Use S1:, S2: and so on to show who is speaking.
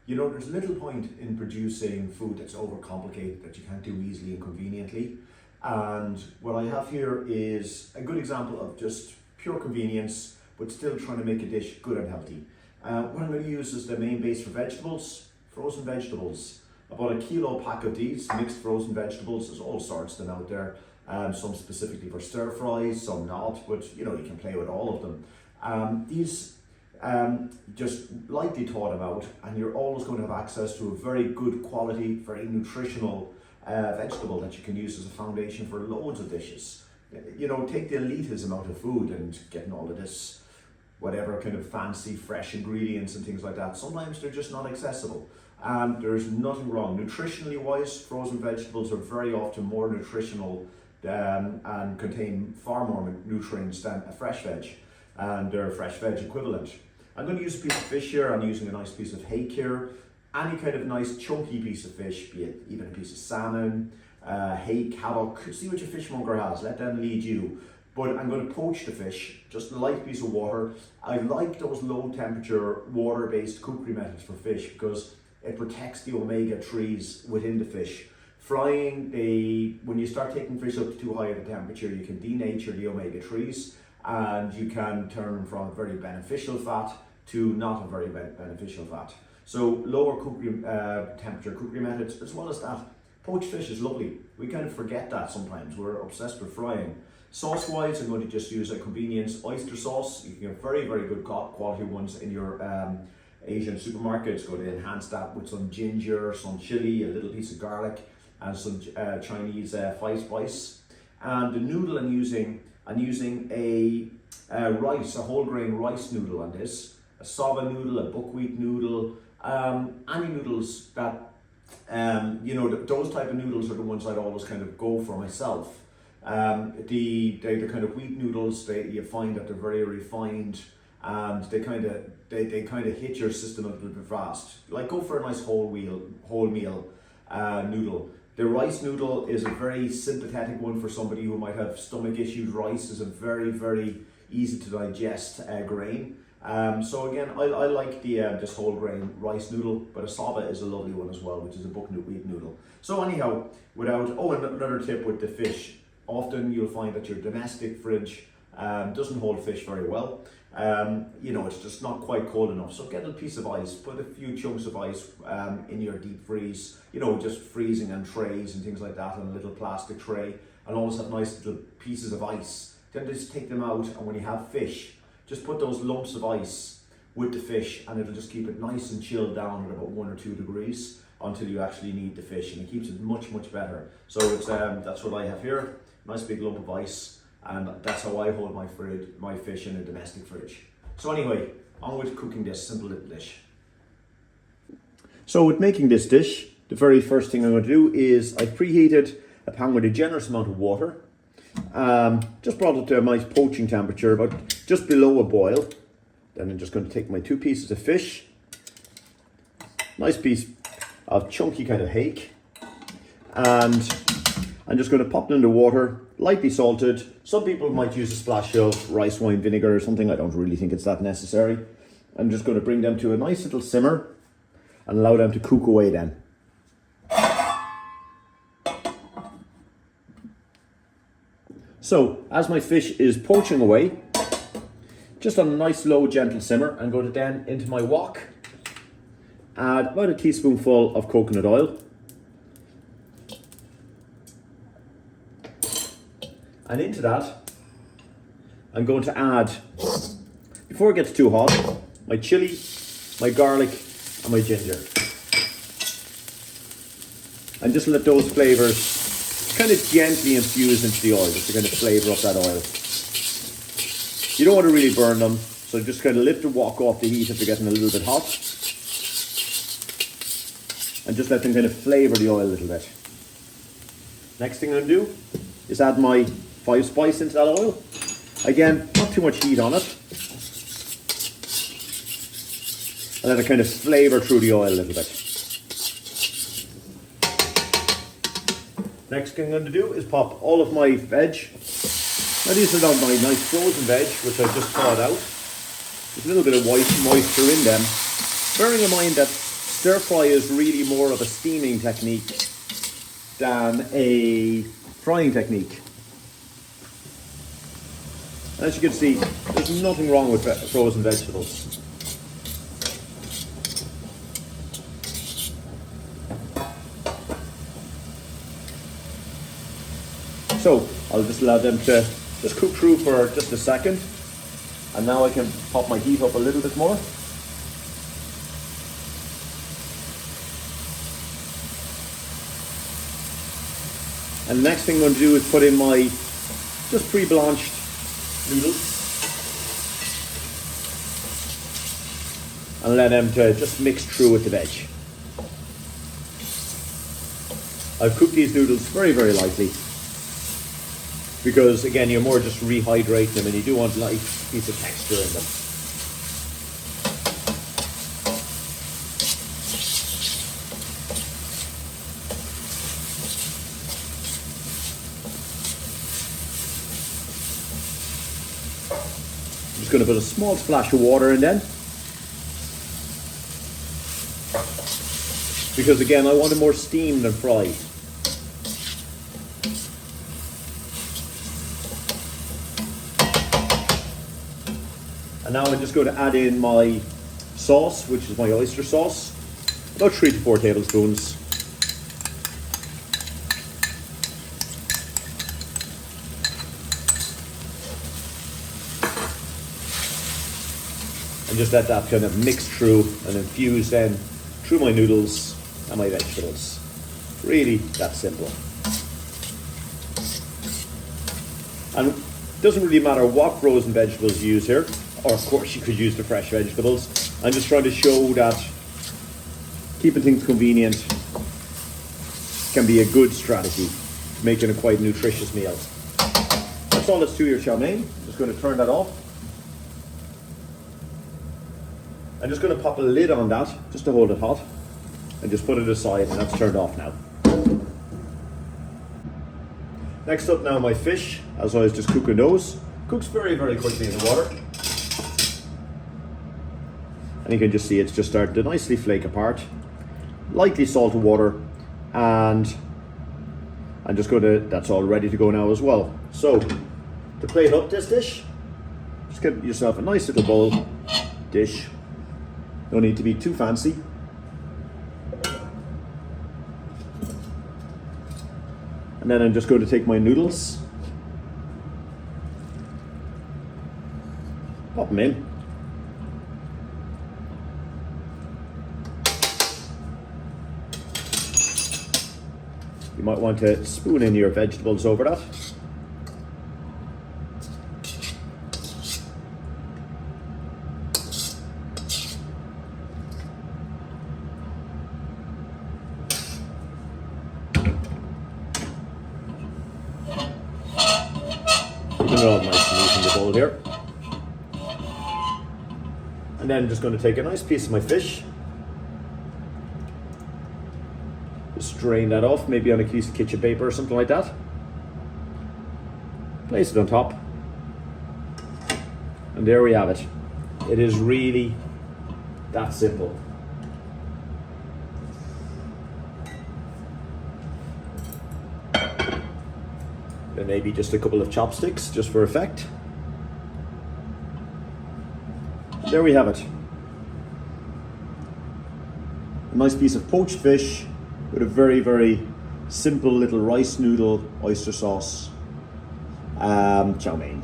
S1: You know, there's little point in producing food that's overcomplicated, that you can't do easily and conveniently. And what I have here is a good example of just pure convenience, but still trying to make a dish good and healthy. What I'm going to use is the main base for vegetables, frozen vegetables. About a kilo pack of these mixed frozen vegetables. There's all sorts of them out there. Some specifically for stir fries, some not, but you know, you can play with all of them. These just lightly thought about, and you're always going to have access to a very good quality, very nutritional vegetable that you can use as a foundation for loads of dishes. You know, take the elitism out of food and getting all of this whatever kind of fancy fresh ingredients and things like that. Sometimes they're just not accessible. There's nothing wrong. Nutritionally wise, frozen vegetables are very often more nutritional and contain far more nutrients than a fresh veg, and they're a fresh veg equivalent. I'm going to use a piece of fish here. I'm using a nice piece of hake here. Any kind of nice chunky piece of fish, be it even a piece of salmon, hake, haddock, see what your fishmonger has, let them lead you. But I'm going to poach the fish, just a light piece of water. I like those low temperature water-based cookery methods for fish because it protects the omega-3s within the fish. Frying, when you start taking fish up to too high of a temperature, you can denature the omega-3s and you can turn them from a very beneficial fat to not a very beneficial fat. So lower temperature cookery methods, as well as that. Poached fish is lovely. We kind of forget that sometimes. We're obsessed with frying. Sauce wise, I'm going to just use a convenience oyster sauce. You can get very, very good quality ones in your Asian supermarkets. Going to enhance that with some ginger, some chili, a little piece of garlic, and some Chinese five spice. And the noodle I'm using a whole grain rice noodle on this. A soba noodle, a buckwheat noodle, any noodles that, you know, those type of noodles are the ones I'd always kind of go for myself. The kind of wheat noodles, you find that they're very refined and they kind of hit your system a little bit fast. Like, go for a nice whole meal noodle. The rice noodle is a very sympathetic one for somebody who might have stomach issues. Rice is a very, very easy to digest grain. So again, I like this whole grain rice noodle, but a soba is a lovely one as well, which is a buckwheat noodle. So anyhow, and another tip with the fish, often you'll find that your domestic fridge doesn't hold fish very well. You know, it's just not quite cold enough. So get a piece of ice, put a few chunks of ice in your deep freeze, you know, just freezing and trays and things like that on a little plastic tray, and always have nice little pieces of ice. Then just take them out, and when you have fish, just put those lumps of ice with the fish, and it'll just keep it nice and chilled down at about 1 or 2 degrees until you actually need the fish, and it keeps it much, much better. So it's that's what I have here, nice big lump of ice, and that's how I hold my fish in a domestic fridge. So anyway, on with cooking this simple little dish. So with making this dish, the very first thing I'm going to do is I've preheated a pan with a generous amount of water. Just brought it to a nice poaching temperature, about just below a boil. Then I'm just going to take my 2 pieces of fish, nice piece of chunky kind of hake, and I'm just going to pop them in the water, lightly salted. Some people might use a splash of rice wine vinegar or something. I don't really think it's that necessary. I'm just going to bring them to a nice little simmer and allow them to cook away then. So, as my fish is poaching away, just on a nice low gentle simmer, I'm going to then, into my wok, add about a teaspoonful of coconut oil. And into that, I'm going to add, before it gets too hot, my chili, my garlic, and my ginger. And just let those flavors kind of gently infuse into the oil, just to kind of flavor up that oil. You don't want to really burn them, so just kind of lift the wok off the heat if they're getting a little bit hot. And just let them kind of flavor the oil a little bit. Next thing I'm going to do is add my 5 spice into that oil. Again, not too much heat on it. And let it kind of flavor through the oil a little bit. Next thing I'm going to do is pop all of my veg. Now these are not my nice frozen veg, which I've just thawed out. There's a little bit of white moisture in them. Bearing in mind that Stir fry is really more of a steaming technique than a frying technique. As you can see, there's nothing wrong with frozen vegetables. So I'll just allow them to just cook through for just a second, and now I can pop my heat up a little bit more. And the next thing I'm going to do is put in my just pre-blanched noodles and let them to just mix through with the veg. I've cooked these noodles very, very lightly because, again, you're more just rehydrating them and you do want a nice piece of texture in them. I'm just going to put a small splash of water in then, because again I want it more steamed than fried. And now I'm just going to add in my sauce, which is my oyster sauce, about 3 to 4 tablespoons. And just let that kind of mix through and infuse then through my noodles and my vegetables. Really that simple. And it doesn't really matter what frozen vegetables you use here, or of course you could use the fresh vegetables. I'm just trying to show that keeping things convenient can be a good strategy to making a quite nutritious meal. That's all that's to your chow mein. I'm just going to turn that off. I'm just going to pop a lid on that just to hold it hot and just put it aside, and that's turned off now. Next up now, my fish, as I was just cooking those. Cooks very, very quickly in the water. And you can just see it's just starting to nicely flake apart. Lightly salted water, and I'm just going to, that's all ready to go now as well. So, to plate up this dish, just get yourself a nice little bowl dish. No need to be too fancy. And then I'm just going to take my noodles, pop them in. You might want to spoon in your vegetables over that. Keeping it all nice and neat in the bowl here. And then I'm just going to take a nice piece of my fish. Just drain that off, maybe on a piece of kitchen paper or something like that. Place it on top. And there we have it. It is really that simple. Then maybe just a couple of chopsticks, just for effect. And there we have it. A nice piece of poached fish with a very, very simple little rice noodle oyster sauce chow mein.